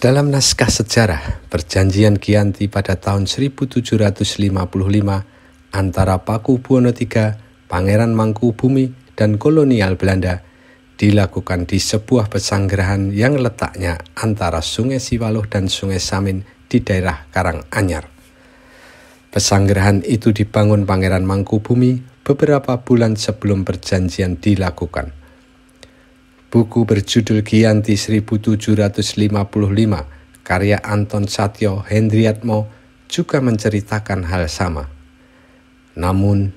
Dalam naskah sejarah, Perjanjian Giyanti pada tahun 1755 antara Pakubuwono III, Pangeran Mangkubumi, dan kolonial Belanda dilakukan di sebuah pesanggerahan yang letaknya antara Sungai Siwaluh dan Sungai Samin di daerah Karanganyar. Pesanggerahan itu dibangun Pangeran Mangkubumi beberapa bulan sebelum perjanjian dilakukan. Buku berjudul Giyanti 1755 karya Anton Satyo Hendriatmo juga menceritakan hal sama. Namun,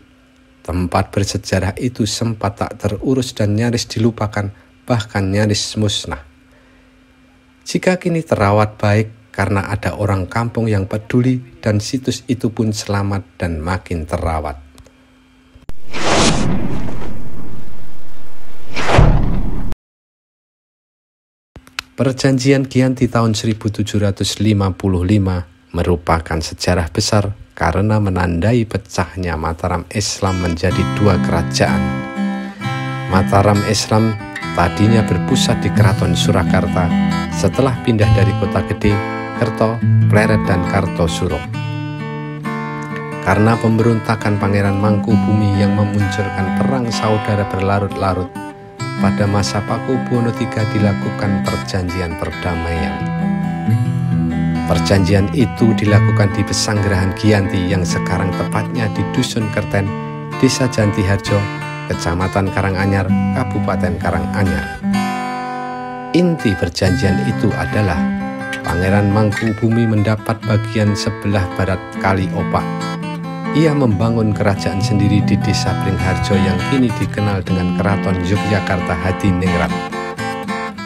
tempat bersejarah itu sempat tak terurus dan nyaris dilupakan, bahkan nyaris musnah. Jika kini terawat baik karena ada orang kampung yang peduli dan situs itu pun selamat dan makin terawat. Perjanjian Giyanti tahun 1755 merupakan sejarah besar karena menandai pecahnya Mataram Islam menjadi dua kerajaan. Mataram Islam tadinya berpusat di Keraton Surakarta setelah pindah dari Kota Gede, Kerto, Pleret, dan Kartosuro. Karena pemberontakan Pangeran Mangkubumi yang memunculkan perang saudara berlarut-larut, pada masa Pakubuwono III dilakukan perjanjian perdamaian. Perjanjian itu dilakukan di Pesanggerahan Giyanti yang sekarang tepatnya di Dusun Kerten, Desa Jantiharjo, Kecamatan Karanganyar, Kabupaten Karanganyar. Inti perjanjian itu adalah Pangeran Mangkubumi mendapat bagian sebelah barat Kali Opak. Ia membangun kerajaan sendiri di Desa Bringharjo yang kini dikenal dengan Keraton Yogyakarta Hadiningrat.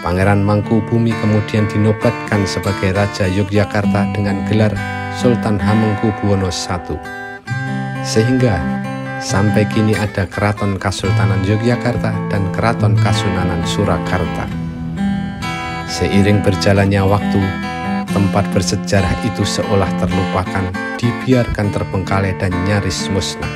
Pangeran Mangkubumi kemudian dinobatkan sebagai Raja Yogyakarta dengan gelar Sultan Hamengkubuwono I. Sehingga sampai kini ada Keraton Kasultanan Yogyakarta dan Keraton Kasunanan Surakarta. Seiring berjalannya waktu, tempat bersejarah itu seolah terlupakan, dibiarkan terbengkalai dan nyaris musnah.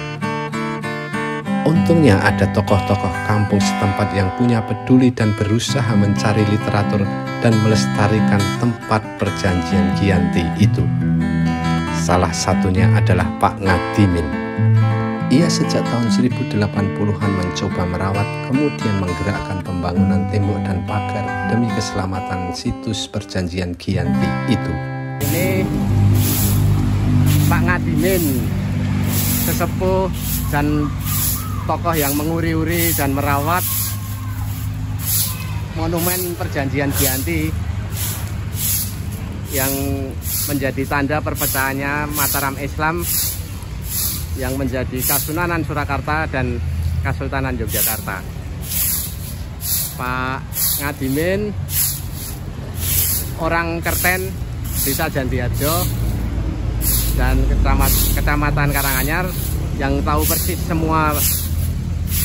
Untungnya ada tokoh-tokoh kampung setempat yang punya peduli dan berusaha mencari literatur dan melestarikan tempat perjanjian Giyanti itu. Salah satunya adalah Pak Ngadimin. Ia sejak tahun 1080-an mencoba merawat, kemudian menggerakkan pembangunan tembok dan pagar demi keselamatan situs perjanjian Giyanti itu. Ini Pak Ngadimin, sesepuh dan tokoh yang menguri-uri dan merawat monumen perjanjian Giyanti yang menjadi tanda perpecahannya Mataram Islam yang menjadi Kasunanan Surakarta dan Kasultanan Yogyakarta. Pak Ngadimin orang Kerten, Desa Jantiharjo, dan Kecamatan Karanganyar yang tahu persis semua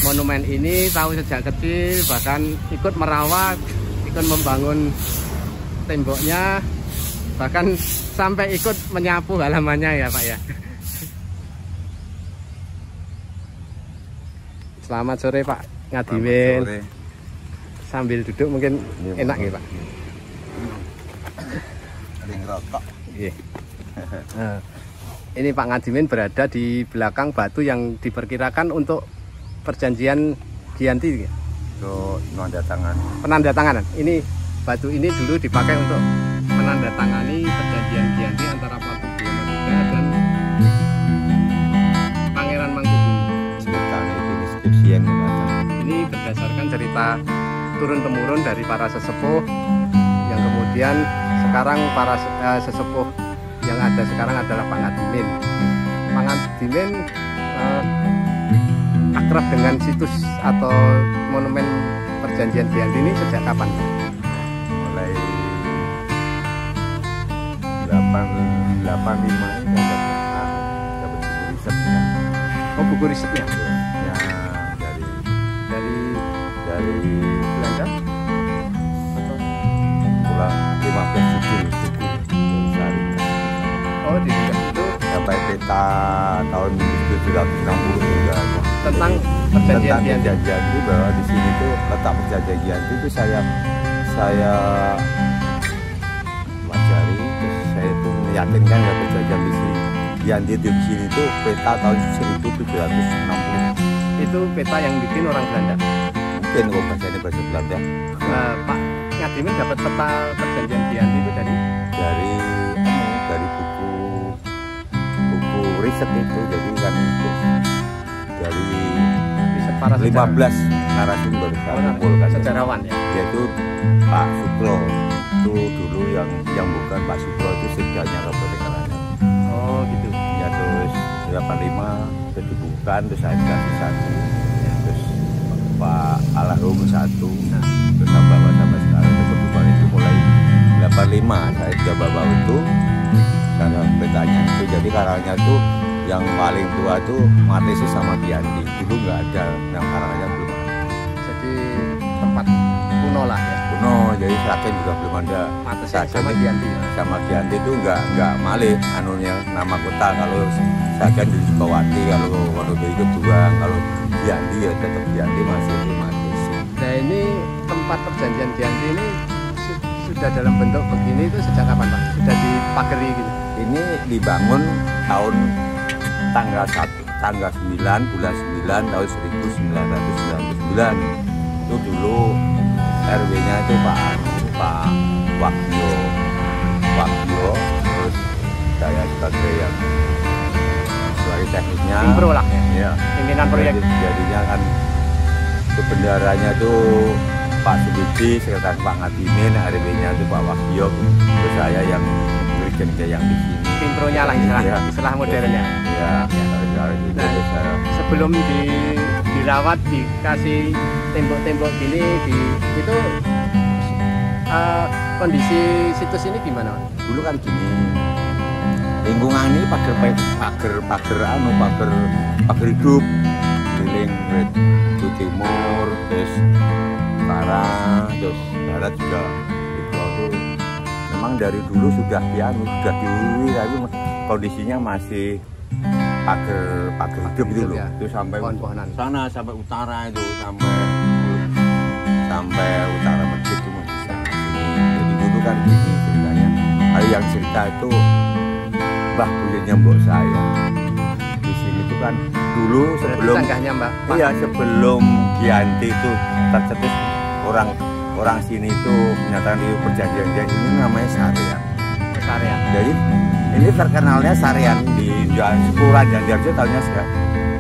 monumen ini, tahu sejak kecil, bahkan ikut merawat, ikut membangun temboknya, bahkan sampai ikut menyapu halamannya ya Pak ya. Selamat sore Pak Ngadimin. Sore. Sambil duduk mungkin enak ya Pak. Iya. Ini Pak Ngadimin berada di belakang batu yang diperkirakan untuk perjanjian Giyanti. Untuk penandatanganan. Ini batu ini dulu dipakai untuk menandatangani perjanjian Giyanti antara Pakubuwono III dan Pangeran Mangkubumi. Ini berdasarkan cerita turun-temurun dari para sesepuh yang kemudian sekarang para sesepuh yang ada sekarang adalah Pak Ngadimin. Pak Ngadimin akrab dengan situs atau monumen perjanjian Giyanti ini sejak kapan? Mulai 85 ini ada buku risetnya. Oh, buku risetnya? Ya, dari Belanda? Atau pulang 15 suku Oh, di dekat itu sampai peta tahun 1760 juga tentang perjanjian Giyanti itu, bahwa di sini tuh letak perjanjian Giyanti itu saya meyakinkan ya perjanjian di sini. Yang di sini itu peta tahun 1760. Itu peta yang bikin orang Belanda. Mungkin kok bahasa Belanda. Pak Ngadimin dapat peta perjanjian Giyanti itu dari buku riset itu. Jadi kan itu dari riset para 15 narasumber sejarawan ya. Yaitu Pak Sukro. Itu dulu yang bukan Pak Sukro itu sejarahnya Kabupaten Karanganyar. Oh gitu. Ya terus 85 itu dibukukan, terus saya kasih satu, ya, terus Pak Alahum satu, terus bawa sampai sekarang itu kebetulan itu mulai 85 saya sudah bawa itu karena petanya itu. Jadi Karanganyar itu yang paling tua itu Matesis sama Giyanti. Dulu nggak ada, yang Karanganyar belum ada. Jadi tempat kuno lah ya. Kuno, jadi Sragen juga belum ada. Matesis sama Giyanti. Sama Giyanti itu nggak malih anunya nama kota. Kalau Sragen di Sukawati, kalau Wonosobo itu Duang, kalau Giyanti ya tetap Giyanti masih di Matesis. Nah ini tempat perjanjian Giyanti ini sudah dalam bentuk begini itu sejak kapan Pak? Sudah dipagari gitu? Ini dibangun tanggal 9 bulan 9 tahun 1999. Itu dulu RW-nya itu Pak Wakyo, terus saya sebagai yang sebagai tekniknya. Impro lah ya? Ya. Pimpinan proyek. Jadinya kan kebendaranya itu Pak Subidi, sekretaris Pak Ngadimin, RW-nya itu Pak Wakyo, terus saya yang berikan yang di sini. Impronya lah istilah modernnya. Ya. Nah, sebelum dirawat dikasih tembok-tembok gini itu kondisi situs ini gimana? Dulu kan gini, lingkungan ini pagar hidup, keliling itu timur, terus utara, terus barat juga. Itu memang dari dulu sudah diurui, tapi kondisinya masih pagar hidup itu loh. Ya. Itu sampai sana sampai utara itu sampai utara masjid itu bisa. Jadi dulu kan gini ceritanya. Ada yang cerita itu Mbah buyutnya mbok saya. Di sini itu kan dulu sebelum sanggahnya Mbak. Iya, sebelum Giyanti itu tercetus orang sini itu menyatakan di perjanjian ini namanya Sarean. Sarean. Jadi ini terkenalnya Sarean di Sepura Janjarjo tahunya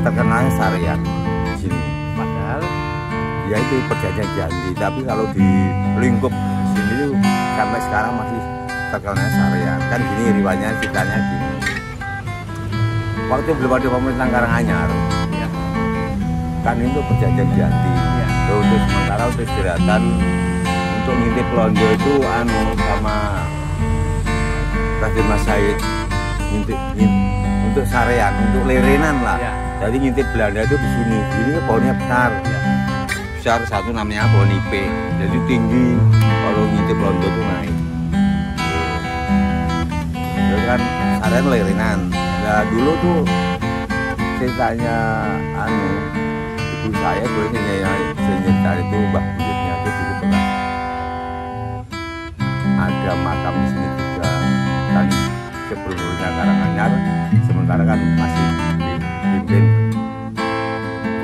terkenalnya Sarean di sini. Padahal ya itu perjanjian Giyanti, tapi kalau di lingkup sini tuh sampai sekarang masih terkenalnya Sarean. Kan gini riwayatnya ceritanya gini. Waktu belum ada pemerintahan Karanganyar, ya. Kan itu perjanjian Giyanti. Ya. Untuk sementara untuk istirahat untuk ngintip londo itu sama Raden Mas Said untuk Sarean, untuk lerenan lah. Ya. Jadi ngintip Belanda itu di sini. Ini pohonnya besar. Ya. Besar satu namanya pohon ipe. Jadi tinggi. Kalau ngintip londo itu naik. Jadi kan Sarean lerenan. Nah dulu tuh ceritanya ibu saya boleh cerita itu Mbah buyutnya itu dulu pernah ada makam di sini juga kan sebelumnya Karanganyar, sementara kan masih dipimpin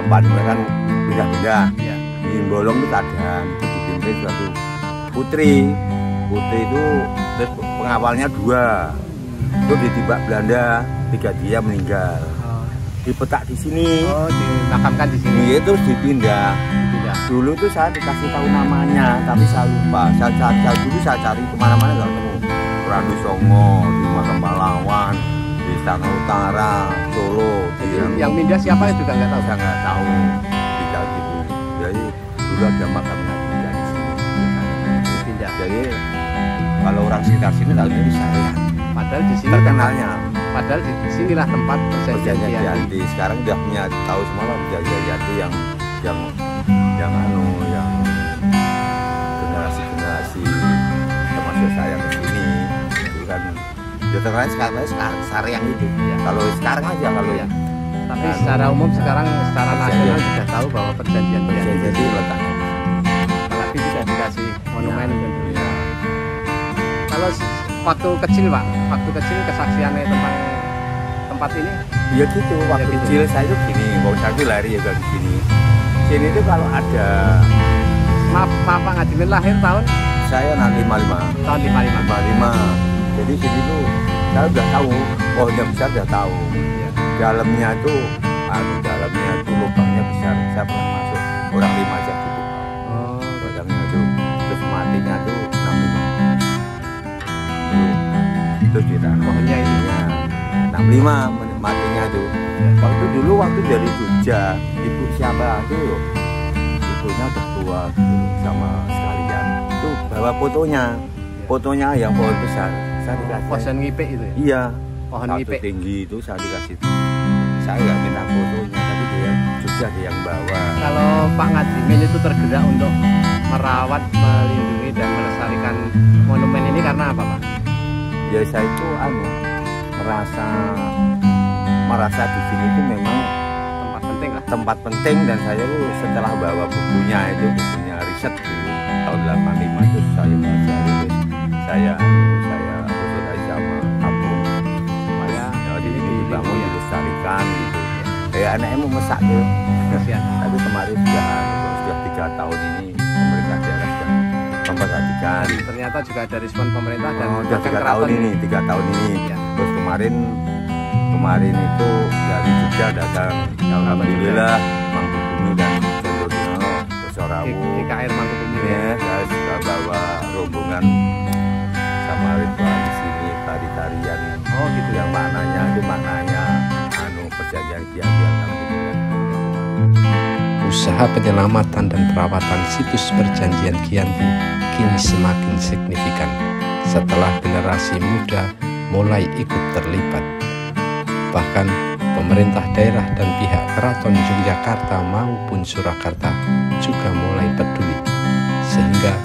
tempat mereka kan pindah-pindah. Ya. Di Bolong itu ada dipimpin suatu putri itu terus pengawalnya 2 itu ditibak Belanda, 3 dia meninggal. Dipetak di sini. Oh, dimakamkan di sini. Iya, terus dipindah. Dulu tuh saya dikasih tahu namanya, tapi saya lupa. Dulu saya cari kemana-mana nggak ketemu. Randu Songo, di Makam Pahlawan, di Istana Utara, Solo. Yang pindah siapa juga nggak tahu. Saya nggak tahu. Tidak gitu. Jadi dulu ada makamnya di sini. Pindah. Jadi kalau orang sekitar sini tahunya di Sarean. Padahal di sini terkenalnya. Padahal di sinilah tempat perjanjian Giyanti. Sekarang udah punya tahu semua lah perjanjian Giyanti yang generasi termasuk saya ke sini itu kan ya terkenal sekarang Sarean itu. Ya. Kalau sekarang aja kalau ya. Tapi secara umum sekarang secara nasional sudah tahu bahwa perjanjian Giyanti itu letaknya. Apalagi sudah dikasih monumen. Ya. Kalau waktu kecil Pak, waktu kecil kesaksiannya tentang tempat ini? Ya gitu, waktu gitu. kecil saya tuh gini, mau saya tuh lari juga di sini. Sini tuh kalau ada, Maaf Pak Ngadimin lahir tahun saya nanti 55. tahun 55. Jadi sini tuh saya udah tahu, pohonnya besar udah tahu. Iya. Dalamnya tuh, dalamnya tuh lubangnya besar. Saya pernah masuk, orang 5 aja cukup. Oh, Dalamnya tuh, terus matinya tuh 65. Terus di tanah pohonnya itu. ya, 65 matinya tuh. Waktu dulu waktu dari Jogja, ibu siapa tuh? Ibunya udah tua gitu, sama sekalian. Tuh bawa fotonya yang pohon besar. Saya dikasih. Pohon ngipik itu ya? Iya. Pohon Satu ngipik. tinggi itu saya dikasih. Saya nggak minta fotonya, tapi dia Jogja dia yang bawa. Kalau Pak Ngadimin itu tergerak untuk merawat, melindungi dan melestarikan monumen ini karena apa Pak? Ya saya itu merasa di sini itu memang Tempat penting lah. tempat penting, dan saya tuh setelah bawa bukunya riset dulu tahun 85 itu saya pelajari, terus saya sosialisasi sama kampung supaya ini dibangun, dilestarikan gitu. Kayak anaknya mau masak tuh. Kasihan. Tapi kemarin sudah 3 tahun ini pemerintah daerah sudah memperhatikan. Ternyata juga ada respon pemerintah dan Sudah bahkan 3 tahun keraton. ini, 3 tahun ini. Ya. Terus kemarin itu dari Jogja datang, alhamdulillah Mangkubumi dan Jondodino Kosorawu. DKR Mangkubumi ya. Ya, saya sudah bawa rombongan sama ritual di sini, tari-tarian. Oh gitu ya. Yang maknanya perjanjian Giyanti, alhamdulillah. Usaha penyelamatan dan perawatan situs perjanjian Giyanti kini semakin signifikan setelah generasi muda mulai ikut terlibat. Bahkan pemerintah daerah dan pihak Keraton Yogyakarta maupun Surakarta juga mulai peduli, sehingga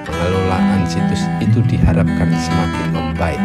pengelolaan situs itu diharapkan semakin membaik.